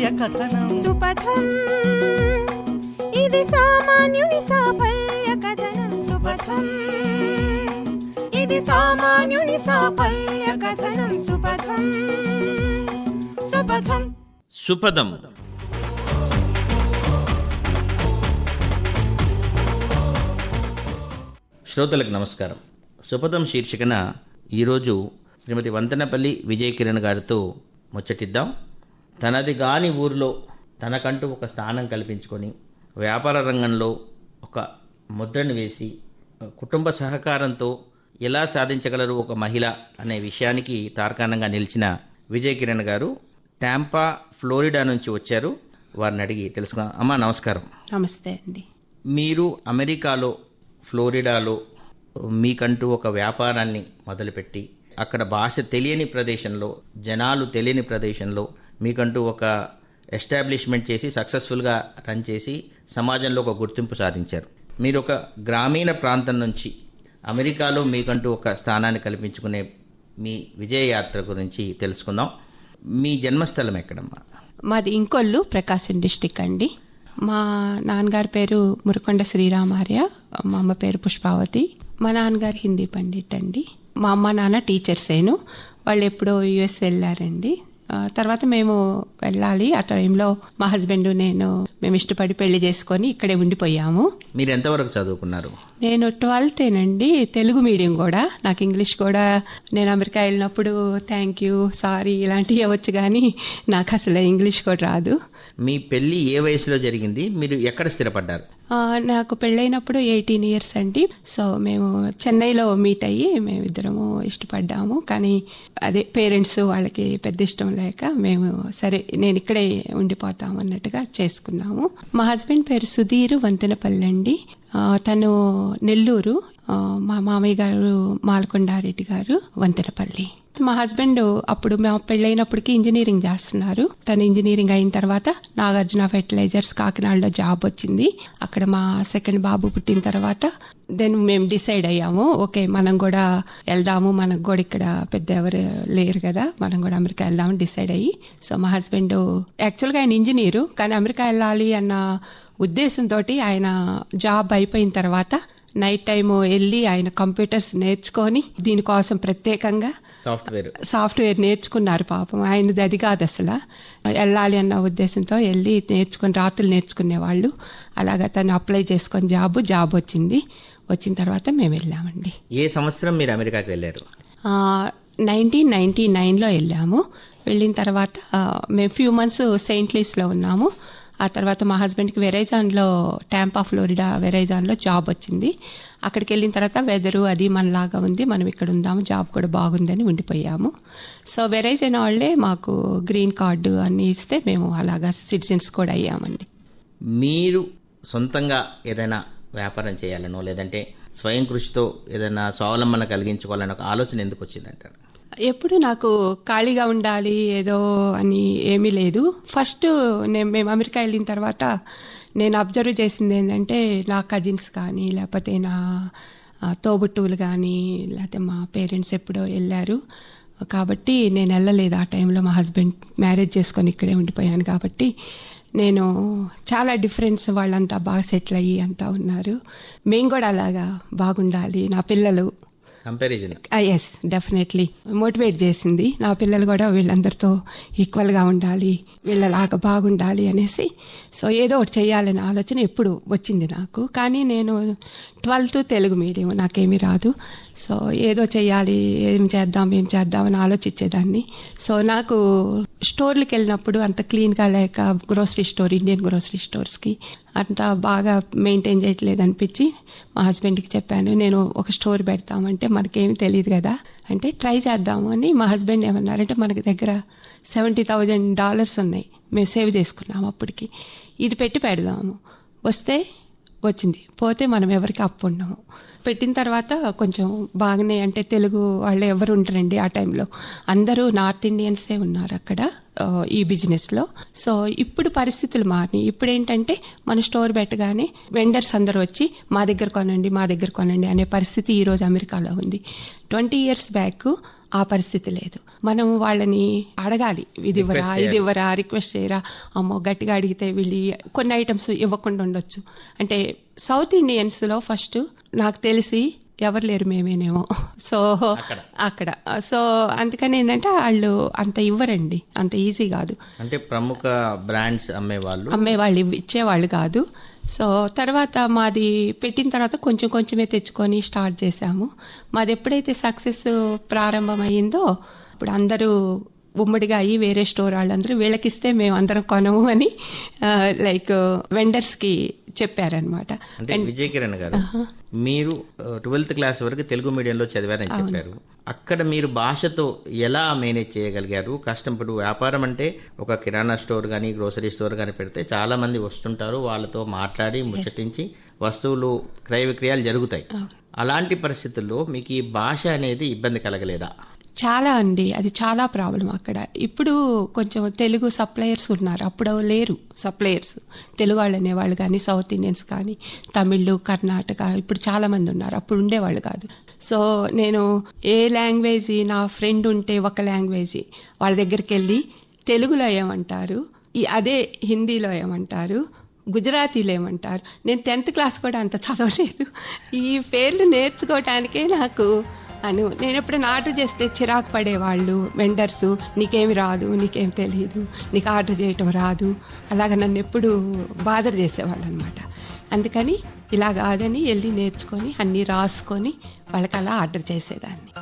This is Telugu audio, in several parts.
సాఫల్య కథనం. సుపథం ఇది సామాన్యుని సాఫల్య కథనం. సుపథం ఇది సామాన్యుని సాఫల్య కథనం. సుపథం సుపథం సుపథం. శ్రోతలకు నమస్కారం. సుపథం శీర్షికన ఈరోజు శ్రీమతి వంతెనపల్లి విజయ్ కిరణ్ గారితో ముచ్చటిద్దాం. తనది కాని ఊరిలో తనకంటూ ఒక స్థానం కల్పించుకొని వ్యాపార రంగంలో ఒక ముద్రను వేసి కుటుంబ సహకారంతో ఎలా సాధించగలరు ఒక మహిళ అనే విషయానికి తార్కాణంగా నిలిచిన విజయ్ కిరణ్ గారు టాంపా, ఫ్లోరిడా నుంచి వచ్చారు. వారిని అడిగి తెలుసుకుందాం. అమ్మా నమస్కారం. నమస్తే అండి. మీరు అమెరికాలో ఫ్లోరిడాలో మీకంటూ ఒక వ్యాపారాన్ని మొదలుపెట్టి అక్కడ భాష తెలియని ప్రదేశంలో, జనాలు తెలియని ప్రదేశంలో మీకంటూ ఒక ఎస్టాబ్లిష్మెంట్ చేసి సక్సెస్ఫుల్గా రన్ చేసి సమాజంలో ఒక గుర్తింపు సాధించారు. మీరు ఒక గ్రామీణ ప్రాంతం నుంచి అమెరికాలో మీకంటూ ఒక స్థానాన్ని కల్పించుకునే మీ విజయయాత్ర గురించి తెలుసుకుందాం. మీ జన్మస్థలం ఎక్కడమ్మా? మాది ఇంకొల్లు, ప్రకాశం డిస్టిక్ అండి. మా నాన్నగారి పేరు మురకొండ శ్రీరామార్య, మా అమ్మ పేరు పుష్పావతి. మా నాన్నగారు హిందీ పండిట్ అండి. మా అమ్మ నాన్న టీచర్సేను. వాళ్ళు ఎప్పుడో యుఎస్ వెళ్ళారండి. తర్వాత మేము వెళ్ళాలి. ఆ టైంలో మా హస్బెండ్ మేము ఇష్టపడి పెళ్లి చేసుకొని ఇక్కడే ఉండిపోయాము. మీరు ఎంతవరకు చదువుకున్నారు? నేను 12th తెలుగు మీడియం కూడా. నాకు ఇంగ్లీష్ కూడా నేను అమెరికా వెళ్ళినప్పుడు థ్యాంక్ యూ, సారీ ఇలాంటివి అవ్వచ్చు, కానీ నాకు అసలు ఇంగ్లీష్ కూడా రాదు. మీ పెళ్లి ఏ వయసులో జరిగింది? మీరు ఎక్కడ స్థిరపడ్డారు? నాకు పెళ్ళైనప్పుడు 18 years అండి. సో మేము చెన్నైలో మీట్ అయ్యి మేమిద్దరము ఇష్టపడ్డాము. కానీ అదే పేరెంట్స్ వాళ్ళకి పెద్ద ఇష్టం లేక మేము సరే నేను ఇక్కడే ఉండిపోతాము అన్నట్టుగా చేసుకున్నాము. మా హస్బెండ్ పేరు సుధీర్ వంతెనపల్లి అండి. తను నెల్లూరు. మా మామయ్య గారు మాలకొండారెడ్డి గారు వంతెనపల్లి. మా హస్బెండ్ అప్పుడు మా పెళ్ళైనప్పటికీ ఇంజనీరింగ్ చేస్తున్నారు. తను ఇంజనీరింగ్ అయిన తర్వాత నాగార్జున ఫెర్టిలైజర్స్ కాకినాడలో జాబ్ వచ్చింది. అక్కడ మా సెకండ్ బాబు పుట్టిన తర్వాత మేము డిసైడ్ అయ్యాము, ఓకే మనం కూడా వెళ్దాము, మనకు కూడా ఇక్కడ పెద్ద ఎవరు లేరు కదా, మనం కూడా అమెరికా వెళ్దామని డిసైడ్ అయ్యి. సో మా హస్బెండ్ యాక్చువల్గా ఆయన ఇంజనీరు, కానీ అమెరికా వెళ్ళాలి అన్న ఉద్దేశంతో ఆయన జాబ్ అయిపోయిన తర్వాత నైట్ టైం వెళ్ళి ఆయన కంప్యూటర్స్ నేర్చుకొని దీనికోసం ప్రత్యేకంగా సాఫ్ట్వేర్ నేర్చుకున్నారు. పాపం ఆయనది అది కాదు, అసలు వెళ్ళాలి అన్న ఉద్దేశంతో వెళ్ళి నేర్చుకుని రాత్రులు నేర్చుకునేవాళ్ళు. అలాగా తను అప్లై చేసుకొని జాబ్ వచ్చింది. వచ్చిన తర్వాత మేము వెళ్ళామండి. ఏ సంవత్సరం మీరు అమెరికాకి వెళ్ళారు? 1999లో వెళ్ళాము. వెళ్ళిన తర్వాత మేము ఫ్యూ మంత్స్ సెయింట్ లూయిస్లో ఉన్నాము. ఆ తర్వాత మా హస్బెండ్కి వెరైజాన్లో, టాంపా ఫ్లోరిడా వెరైజాన్లో జాబ్ వచ్చింది. అక్కడికి వెళ్ళిన తర్వాత వెదరు అది మనలాగా ఉంది, మనం ఇక్కడ ఉందాము, జాబ్ కూడా బాగుందని ఉండిపోయాము. సో వెరైజాన్ వాళ్ళే మాకు గ్రీన్ కార్డు అన్నీ ఇస్తే మేము అలాగా సిటిజన్స్ కూడా అయ్యామండి. మీరు సొంతంగా ఏదైనా వ్యాపారం చేయాలనో లేదంటే స్వయం కృషితో ఏదైనా స్వావలంబన కలిగించుకోవాలని ఒక ఆలోచన ఎందుకు వచ్చిందంటారు? ఎప్పుడు నాకు ఖాళీగా ఉండాలి ఏదో అని ఏమీ లేదు. ఫస్ట్ మేము అమెరికా వెళ్ళిన తర్వాత నేను అబ్జర్వ్ చేసింది ఏంటంటే, నా కజిన్స్ కానీ లేకపోతే నా తోబుట్టువులు కానీ లేకపోతే మా పేరెంట్స్ ఎప్పుడో వెళ్ళారు కాబట్టి నేను వెళ్ళలేదు. ఆ టైంలో మా హస్బెండ్ మ్యారేజ్ చేసుకొని ఇక్కడే ఉండిపోయాను కాబట్టి నేను చాలా డిఫరెన్స్, వాళ్ళంతా బాగా సెటిల్ అయ్యి అంతా ఉన్నారు. మేము కూడా అలాగా బాగుండాలి, నా పిల్లలు కంపారిజన్ ఎస్ డెఫినెట్లీ మోటివేట్ చేసింది. నా పిల్లలు కూడా వీళ్ళందరితో ఈక్వల్గా ఉండాలి, వీళ్ళలాగా బాగుండాలి అనేసి. సో ఏదో ఒకటి చేయాలనే ఆలోచన ఎప్పుడు వచ్చింది నాకు. కానీ నేను 12th తెలుగు మీడియం, నాకేమీ రాదు. సో ఏదో చెయ్యాలి, ఏం చేద్దాం అని ఆలోచించేదాన్ని. సో నాకు స్టోర్లకు వెళ్ళినప్పుడు అంత క్లీన్గా లేక, గ్రోసరీ స్టోర్, ఇండియన్ గ్రోసరీ స్టోర్స్కి అంత బాగా మెయింటైన్ చేయట్లేదు అనిపించి మా హస్బెండ్కి చెప్పాను, నేను ఒక స్టోర్ పెడతామంటే మనకేమీ తెలియదు కదా అంటే ట్రై చేద్దాము అని. మా హస్బెండ్ ఏమన్నారంటే, మనకి దగ్గర $70,000 ఉన్నాయి, మేము సేవ్ చేసుకున్నాము అప్పటికి, ఇది పెట్టి పెడదాము, వస్తే వచ్చింది, పోతే మనం ఎవరికి అప్పు ఉండము. పెట్టిన తర్వాత కొంచెం బాగానే, అంటే తెలుగు వాళ్ళు ఎవరు ఉంటారండి ఆ టైంలో, అందరూ నార్త్ ఇండియన్సే ఉన్నారు అక్కడ ఈ బిజినెస్లో. సో ఇప్పుడు పరిస్థితులు మారినాయి. ఇప్పుడు ఏంటంటే మన స్టోర్ పెట్టగానే వెండర్స్ అందరూ వచ్చి మా దగ్గర కొనండి అనే పరిస్థితి ఈరోజు అమెరికాలో ఉంది. 20 years బ్యాక్ ఆ పరిస్థితి లేదు. మనం వాళ్ళని అడగాలి, ఇది ఇవ్వరా రిక్వెస్ట్ చేయరా. అమ్మో గట్టిగా అడిగితే వీళ్ళు కొన్ని ఐటమ్స్ ఇవ్వకుండా ఉండొచ్చు. అంటే సౌత్ ఇండియన్స్లో ఫస్ట్ నాకు తెలిసి ఎవరు లేరు, మేమేనేమో. సో అక్కడ సో అందుకని ఏంటంటే వాళ్ళు అంత ఇవ్వరండి, అంత ఈజీ కాదు. అంటే ప్రముఖ బ్రాండ్స్ అమ్మేవాళ్ళు ఇచ్చేవాళ్ళు కాదు. సో తర్వాత మాది పెట్టిన తర్వాత కొంచెం కొంచెమే తెచ్చుకొని స్టార్ట్ చేశాము. మాది ఎప్పుడైతే సక్సెస్ ప్రారంభమైందో ఇప్పుడు అందరూ ఉమ్మడిగా అయ్యి వేరే స్టోర్ వాళ్ళందరూ వీళ్ళకిస్తే మేము అందరం కొనము అని లైక్ వెండర్స్కి చెప్పారనమాట. అంటే విజయ కిరణ్ గారు, మీరు 12th క్లాస్ వరకు తెలుగు మీడియంలో చదివారని చెప్పారు. అక్కడ మీరు భాషతో ఎలా మేనేజ్ చేయగలిగారు? కష్టం. ఇప్పుడు వ్యాపారం అంటే ఒక కిరాణా స్టోర్ కానీ గ్రోసరీ స్టోర్ కానీ పెడితే చాలా మంది వస్తుంటారు, వాళ్ళతో మాట్లాడి ముచ్చటించి వస్తువులు క్రయ విక్రయాలు జరుగుతాయి. అలాంటి పరిస్థితుల్లో మీకు ఈ భాష అనేది ఇబ్బంది కలగలేదా? చాలా అండి, అది చాలా ప్రాబ్లం అక్కడ. ఇప్పుడు కొంచెం తెలుగు సప్లయర్స్ ఉన్నారు, అప్పుడు లేరు సప్లయర్స్. తెలుగు వాళ్ళు అనేవాళ్ళు కానీ సౌత్ ఇండియన్స్ కానీ తమిళ్ కర్ణాటక ఇప్పుడు చాలా మంది ఉన్నారు, అప్పుడు ఉండేవాళ్ళు కాదు. సో నేను ఏ లాంగ్వేజ్, నా ఫ్రెండ్ ఉంటే ఒక లాంగ్వేజ్ వాళ్ళ దగ్గరికి వెళ్ళి తెలుగులో ఏమంటారు, అదే హిందీలో ఏమంటారు, గుజరాతీలో ఏమంటారు. నేను 10th క్లాస్ కూడా అంత చదవలేదు. ఈ పేర్లు నేర్చుకోవటానికే నాకు నేను ఎప్పుడైనా ఆర్డర్ చేస్తే చిరాకు పడేవాళ్ళు వెండర్స్, నీకేమి రాదు, నీకేం తెలియదు, నీకు ఆర్డర్ చేయటం రాదు, అలాగ నన్ను ఎప్పుడు బాధర్ చేసేవాళ్ళు అనమాట. అందుకని ఇలా కాదని వెళ్ళి నేర్చుకొని అన్నీ రాసుకొని వాళ్ళకి అలా ఆర్డర్ చేసేదాన్ని.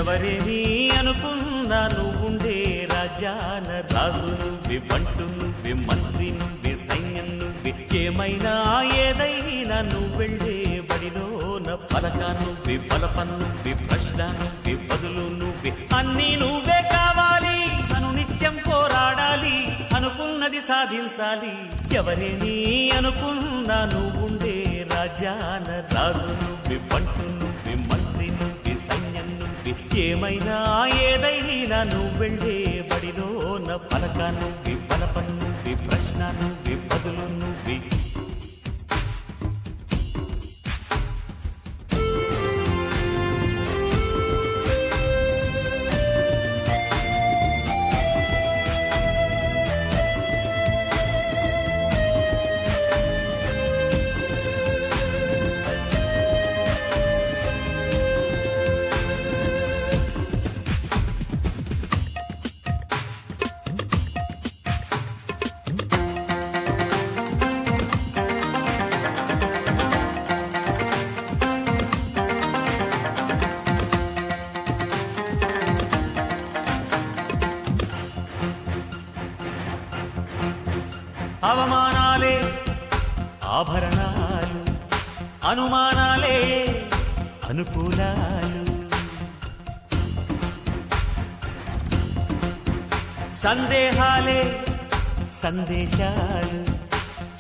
ఎవరేని అనుకున్నా నువ్వుండే రాజాన రాజు నువ్వి, బంటు నువ్వి, మంత్రి నువ్వి, సైన్యం నువ్వి, ఏమైనా ఏదైనా నువ్వెళ్ళే బడిలోన పలక నువ్వి, బలపం నువ్వి, ప్రశ్న నువ్వి, బదులు నువ్వి, అన్నీ నువ్వే కావాలి. అను నిత్యం పోరాడాలి, అనుకున్నది సాధించాలి. ఎవరేని అనుకున్నా నువ్వుండే రాజాన రాజు నువ్వి, బంటు నువ్వి, మంత్రి నువ్వి, సైన్యం నువ్వి, ఏమైనా ఏదైనా నువ్వెళ్ళే బడిలోన పలక నువ్వి, బలపం నువ్వి, ప్రశ్న నువ్వి, బదులు నువ్వి. అవమానాలే ఆభరణాలు, అనుమానాలే అనుకూలాలు, సందేహాలే సందేశాలు,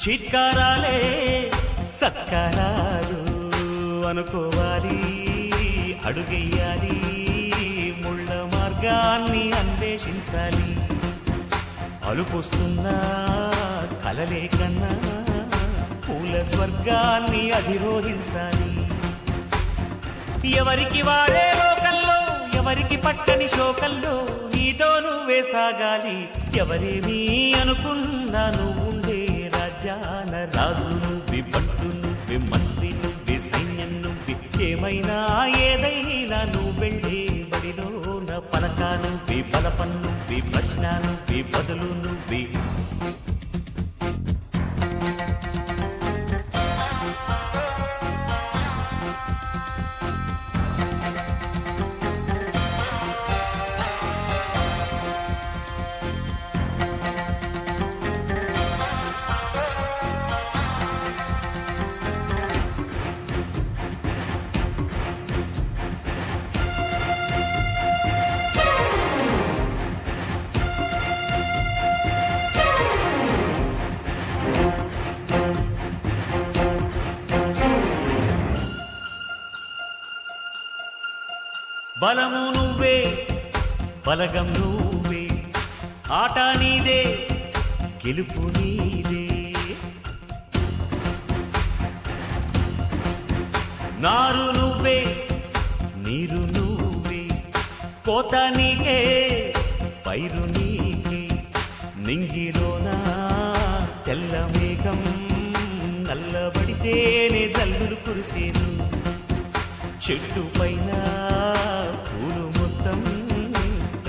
చిత్కారాలే సత్కారాలు. అనుకోవాలి, అడుగెయ్యాలి, ముళ్ళ మార్గాన్ని అన్వేషించాలి. అలుపొస్తున్నా కలలే కన్నా పూల స్వర్గాన్ని అధిరోహించాలి. ఎవరికి వారే లోకంలో, ఎవరికి పట్టని శోకంలో, నీతో నువ్వే సాగాలి. ఎవరేమీ అనుకున్నా నువ్వుండే రాజ్యాన రాజు నువ్వి, బంటు నువ్వి, మంత్రి నువ్వి, సైన్యం నువ్వి, ఏమైనా ఏదైనా నువ్వెళ్ళే బడిలోన పలక నువ్వి, బలపం నువ్వి, ప్రశ్న నువ్వి, బదులు నువ్వి. బలము నువ్వే, బలగం నువ్వే, ఆట నీదే, గెలుపు నీదే. నారు నువ్వే, నీరు నువ్వే, కోత నీకే పైరు నీకే నింగిలోనా తెల్ల మేఘం నల్లబడితేనే జల్లులు కురిసేను చెట్టు పైన పూలు మొత్తం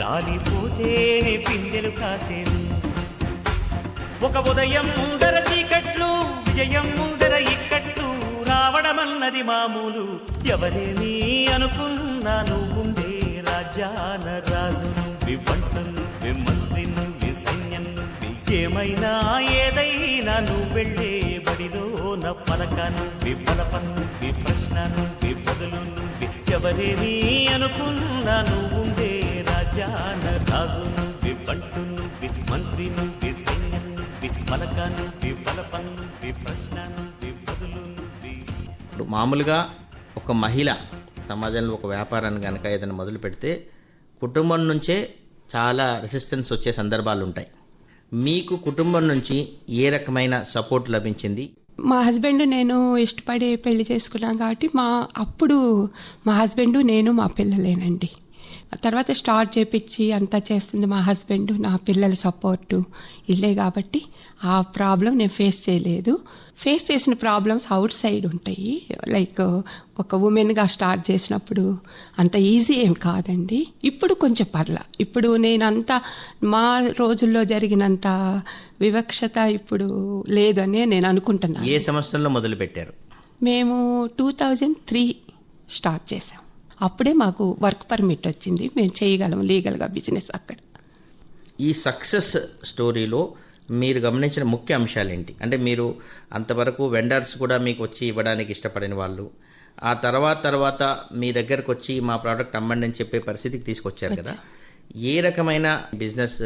రాలిపోతేనే పిందెలు కాసేను ఒక ఉదయం ముందర చీకట్లు విజయం ముందర ఇక్కట్లు రావడమన్నది మామూలు ఎవరేమీ అనుకున్నా నువ్వుండే రాజ్యాన రాజు నువ్వి పంటను నువ్వి మంత్రి నువ్వి సైన్యం నువ్వి ఏమైనా ఏదైనా నువ్వు వెళ్ళే బడిలో నా పలక నువ్వి బలపం నువ్వి ప్రశ్న నువ్వి బదులు నువ్వి ఎవరేమీ అనుకున్నా నువ్వుండే రాజ్యాన రాజు నువ్వి పంటు నువ్వి మంత్రి నువ్వి సైన్యం నువ్వి పలక నువ్వి బలపం నువ్వి ప్రశ్న నువ్వి బదులు నువ్వి. ఇప్పుడు మామూలుగా ఒక మహిళ సమాజంలో ఒక వ్యాపారాన్ని కనుక ఏదైనా మొదలు పెడితే కుటుంబం నుంచే చాలా రెసిస్టెన్స్ వచ్చే సందర్భాలు ఉంటాయి. మీకు కుటుంబం నుంచి ఏ రకమైన సపోర్ట్ లభించింది? మా హస్బెండ్ నేను ఇష్టపడి పెళ్లి చేసుకున్నాం కాబట్టి అప్పుడు మా హస్బెండ్ నేను మా పిల్లలేనండి. తర్వాత స్టార్ట్ చేపించి అంతా చేస్తుంది మా హస్బెండ్, నా పిల్లల సపోర్టు ఇల్లే కాబట్టి ఆ ప్రాబ్లం నేను ఫేస్ చేయలేదు. ఫేస్ చేసిన ప్రాబ్లమ్స్ అవుట్ సైడ్ ఉంటాయి. లైక్ ఒక ఉమెన్గా స్టార్ట్ చేసినప్పుడు అంత ఈజీ ఏం కాదండి. ఇప్పుడు కొంచెం పర్లా. ఇప్పుడు నేనంతా మా రోజుల్లో జరిగినంత వివక్షత ఇప్పుడు లేదు అని నేను అనుకుంటున్నాను. ఏ సంవత్సరంలో మొదలు పెట్టారు? మేము 2003 స్టార్ట్ చేసాం. అప్పుడే మాకు వర్క్ పర్మిట్ వచ్చింది, మేము చేయగలం లీగల్గా బిజినెస్ అక్కడ. ఈ సక్సెస్ స్టోరీలో మీరు గమనించిన ముఖ్య అంశాలు ఏంటి? అంటే మీరు అంతవరకు వెండర్స్ కూడా మీకు వచ్చి ఇవ్వడానికి ఇష్టపడిన వాళ్ళు, ఆ తర్వాత మీ దగ్గరకు వచ్చి మా ప్రోడక్ట్ అమ్మండి అని చెప్పే పరిస్థితికి తీసుకొచ్చారు కదా. ఏ రకమైన బిజినెస్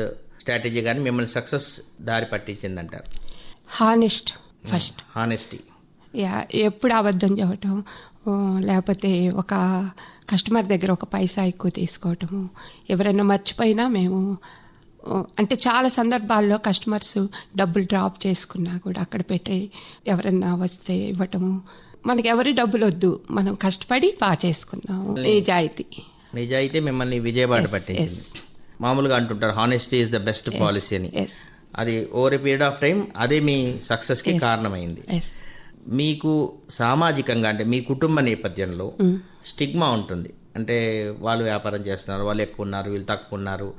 స్ట్రాటజీ కానీ మిమ్మల్ని సక్సెస్ దారి పట్టించిందంటారు? Honest first. హానెస్టీ. ఎప్పుడు అబద్ధం చెప్పటం, లేకపోతే ఒక కస్టమర్ దగ్గర ఒక పైసా ఎక్కువ తీసుకోవటము, ఎవరైనా మర్చిపోయినా మేము అంటే చాలా సందర్భాల్లో కస్టమర్స్ డబ్బులు డ్రాప్ చేసుకున్నా కూడా అక్కడ పెట్టి ఎవరన్నా వస్తే ఇవ్వటము. మనకి ఎవరి డబ్బులు వద్దు, మనం కష్టపడి బాగా చేసుకుందాము. నిజాయితీ మిమ్మల్ని విజయబాట పట్టించింది. మామూలుగా అంటుంటారు honesty is the best policy అని. అది over a period of time అదే మీ సక్సెస్కి కారణమైంది. మీకు సామాజికంగా అంటే మీ కుటుంబ నేపథ్యంలో స్టిగ్మా ఉంటుంది. అంటే వాళ్ళు వ్యాపారం చేస్తున్నారు, వాళ్ళు ఎక్కువ ఉన్నారు, వీళ్ళు తక్కువ ఉన్నారు,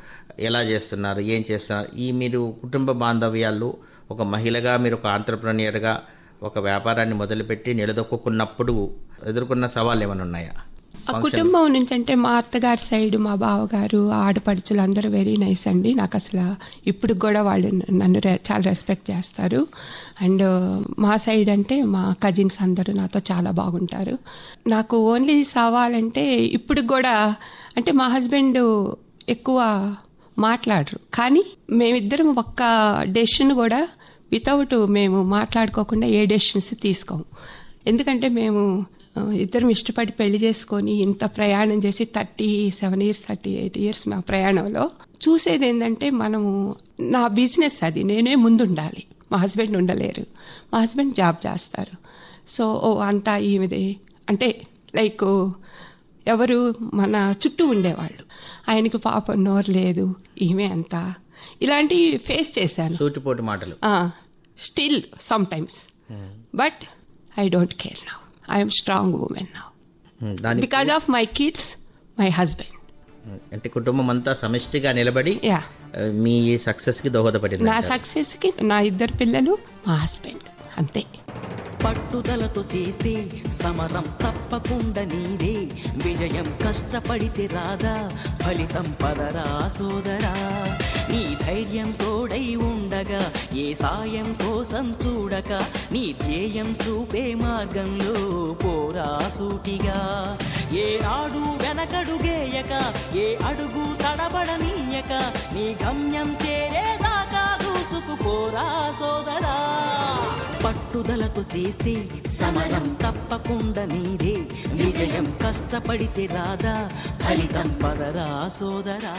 ఎలా చేస్తున్నారు, ఏం చేస్తున్నారు. ఈ మీరు కుటుంబ బాంధవ్యాల్లో ఒక మహిళగా మీరు ఒక ఆంట్రప్రెన్యూర్గా ఒక వ్యాపారాన్ని మొదలుపెట్టి నిలదొక్కున్నప్పుడు ఎదుర్కొన్న సవాళ్ళు ఏమైనా ఉన్నాయా? ఆ కుటుంబం నుంచి అంటే మా అత్తగారి సైడ్ మా బావగారు ఆడపడుచులు అందరూ వెరీ నైస్ అండి. నాకు అసలు ఇప్పుడు కూడా వాళ్ళు నన్ను చాలా రెస్పెక్ట్ చేస్తారు. అండ్ మా సైడ్ అంటే మా కజిన్స్ అందరూ నాతో చాలా బాగుంటారు. నాకు ఓన్లీ సవాలంటే ఇప్పుడు కూడా అంటే మా హస్బెండ్ ఎక్కువ మాట్లాడరు, కానీ మేమిద్దరం ఒక్క డెసిషన్ కూడా వితౌట్ మేము మాట్లాడుకోకుండా ఏ డెసిషన్స్ తీసుకోము. ఎందుకంటే మేము ఇద్దరం ఇష్టపడి పెళ్లి చేసుకొని ఇంత ప్రయాణం చేసి 37 years 38 years మా ప్రయాణంలో చూసేది ఏంటంటే మనము నా బిజినెస్ అది నేనే ముందుండాలి, మా హస్బెండ్ ఉండలేరు. మా హస్బెండ్ జాబ్ చేస్తారు. సో అంతా ఈమెదే అంటే లైక్ ఎవరు మన చుట్టూ ఉండేవాళ్ళు, ఆయనకి పాప నోరు లేదు, ఈమె అంతా ఇలాంటివి ఫేస్ చేశాను. సూటిపోటి మాటలు. Still some times, but I don't care now. I am strong woman now. Because of my kids, my husband. అంటే కుటుంబం అంతా సమిష్టిగా నిలబడి మీ సక్సెస్ కి దోహదపడింది. నా సక్సెస్ కి నా ఇద్దరు పిల్లలు, మా హస్బెండ్, అంతే. పట్టుదలతో చేస్తే సమరం తప్పకుండా నీదే, విజయం కష్టపడితే రాదా, ఫలితం పదరా సోదరా. నీ ధైర్యం తోడై ఉండగా ఏ సాయం కోసం చూడక, నీ ధ్యేయం చూపే మార్గంలో పోరా సూటిగా. ఏనాడు వెనకడుగేయక, ఏ అడుగు తడబడనీయక, నీ గమ్యం చేరేదాకా దూసుకుపోరా సోదరా. పట్టుదలతో చేస్తే సమరం తప్పకుండా నీదే, విజయం కష్టపడితే రాదా, ఫలితం పదరా సోదరా.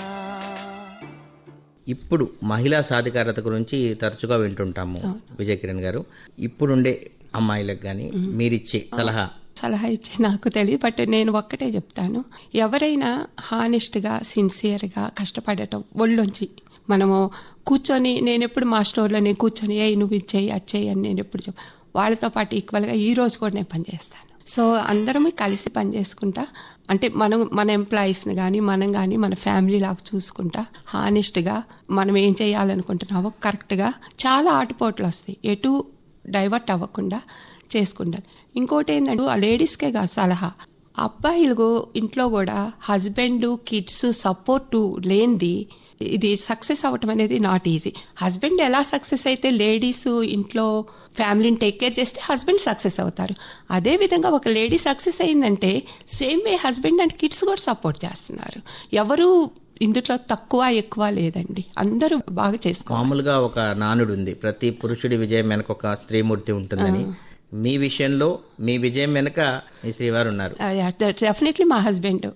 ఇప్పుడు మహిళా సాధికారత గురించి తరచుగా వింటుంటాము విజయ్ కిరణ్ గారు. ఇప్పుడుండే అమ్మాయిలకు కానీ మీరిచ్చే సలహా సలహా ఇచ్చి నాకు తెలియదు, బట్ నేను ఒక్కటే చెప్తాను, ఎవరైనా హానెస్ట్గా సిన్సియర్గా కష్టపడటం ఒళ్ళొంచి మనము కూర్చొని, నేను ఎప్పుడు మా స్టోర్లో నేను కూర్చొని నువ్వు ఇది చెయ్యి అది చెయ్యి అని నేను ఎప్పుడు వాళ్ళతో పాటు ఈక్వల్గా ఈ రోజు కూడా నేను పనిచేస్తాను. సో అందరము కలిసి పనిచేసుకుంటా, అంటే మన ఎంప్లాయీస్ని కానీ మనం కానీ మన ఫ్యామిలీ లాగా చూసుకుంటా హానెస్ట్గా మనం ఏం చేయాలనుకుంటున్నామో కరెక్ట్గా, చాలా ఆటుపోట్లు వస్తాయి, ఎటు డైవర్ట్ అవ్వకుండా చేసుకుంటాను. ఇంకోటి ఏంటంటే ఆ లేడీస్కే కాదు సలహా, అబ్బాయిలు ఇంట్లో కూడా హస్బెండ్ కిడ్స్ సపోర్టు లేనిది ఇది సక్సెస్ అవ్వటం అనేది నాట్ ఈజీ. హస్బెండ్ ఎలా సక్సెస్ అయితే లేడీస్ ఇంట్లో ఫ్యామిలీని టేక్ కేర్ చేస్తే హస్బెండ్ సక్సెస్ అవుతారు. అదేవిధంగా ఒక లేడీ సక్సెస్ అయిందంటే same way husband and kids కూడా సపోర్ట్ చేస్తున్నారు. ఎవరు ఇందులో తక్కువ ఎక్కువ లేదండి, అందరూ బాగా చేసుకోవాలి. మామూలుగా ఒక నానుడు ఉంది, ప్రతి పురుషుడి విజయం వెనక ఒక స్త్రీమూర్తి ఉంటుందని. మీ విషయంలో మీ విజయం వెనక మీ శ్రీవారు ఉన్నారు. డెఫినెట్లీ మా హస్బెండ్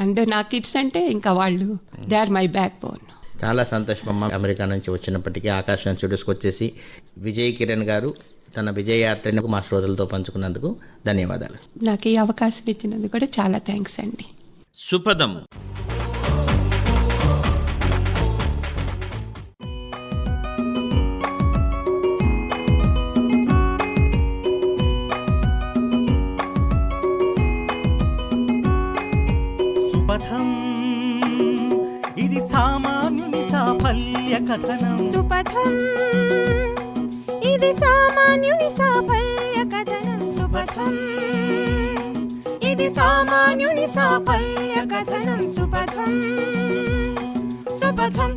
అండ్ నా కిడ్స్ అంటే ఇంకా వాళ్ళు, they are my backbone. చాలా సంతోషం అమ్మ. అమెరికా నుంచి వచ్చినప్పటికీ ఆకాశం స్టూడియోస్కి వచ్చేసి విజయ్ కిరణ్ గారు తన విజయయాత్రను మా శ్రోతలతో పంచుకున్నందుకు ధన్యవాదాలు. నాకు ఈ అవకాశం ఇచ్చినందుకు కూడా చాలా థ్యాంక్స్ అండి. సుపదం. సుపథం ఇది సామాన్యుని సాఫల్య కథనం. సుపథం ఇది సామాన్యుని సాఫల్య కథనం. సుపథం ఇది సామాన్యుని సాఫల్య కథనం. సుపథం సుపథం